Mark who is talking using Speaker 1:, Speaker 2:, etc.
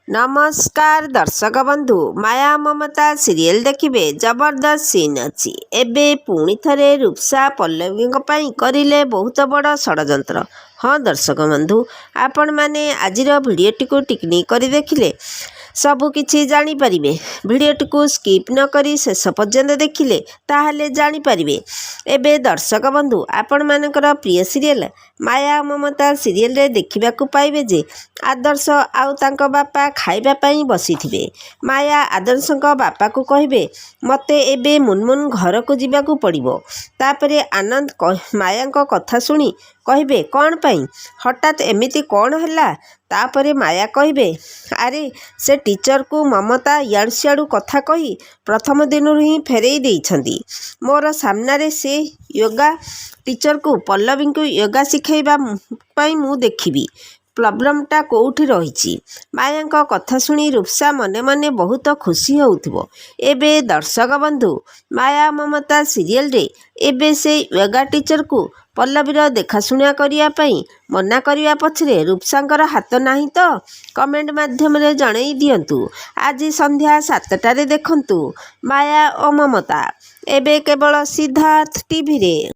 Speaker 1: नमस्कार दर्शक बंधु माया ममता सीरियल देखिए जबरदस्त सीन अच्छी एबे पुणी थरे रूपसा पल्लवी करिले बहुत बड़ षड्यंत्र। हाँ दर्शक बंधु आपण मैंने आजिर भिडटी को टिकनी कर देखिले सबकि जापर भिडटी को स्किप न करी शेष पर्यंत देखिले ताहले जापारे। एबे दर्शक बंधु आपण मानकर प्रिय सीरियल माया ममता सीरियल रे देखा पाइबे जे आदर्श आउ तांको बापा खाइबा पाई बसिथिबे। माया आदर्श बापा को कहिबे मते एबे मुनमुन घर को जीवाकू पड़िबो। तापरे आनंद माया कथा सुनी कहिबे कौन पाई हठात एमिति कौन हैला। तापरे माया कहिबे अरे से टीचर को ममता याडू सियाडू कथा कही प्रथम दिन ही फेरई देइछंती। मोर सामने से योगा टीचर को पल्लवी को योगा शिखाइबा पाई मु देखिबी प्रॉब्लमटा कोउठी रही। माया कथा शुणी रूपसा मने मने बहुत खुशी होउथिबो। एबे दर्शक बंधु माया ममता सीरियल रे एबे से योगा टीचर को पल्लवीर देखाशुणा करने मना करने पछरे रूपसांकर हाथ नहीं तो कमेंट माध्यम रे जणाई दियंतु। आज संध्या 7टारे देखंतु माया और ममता एबे केवल सिद्धार्थ टीवी रे।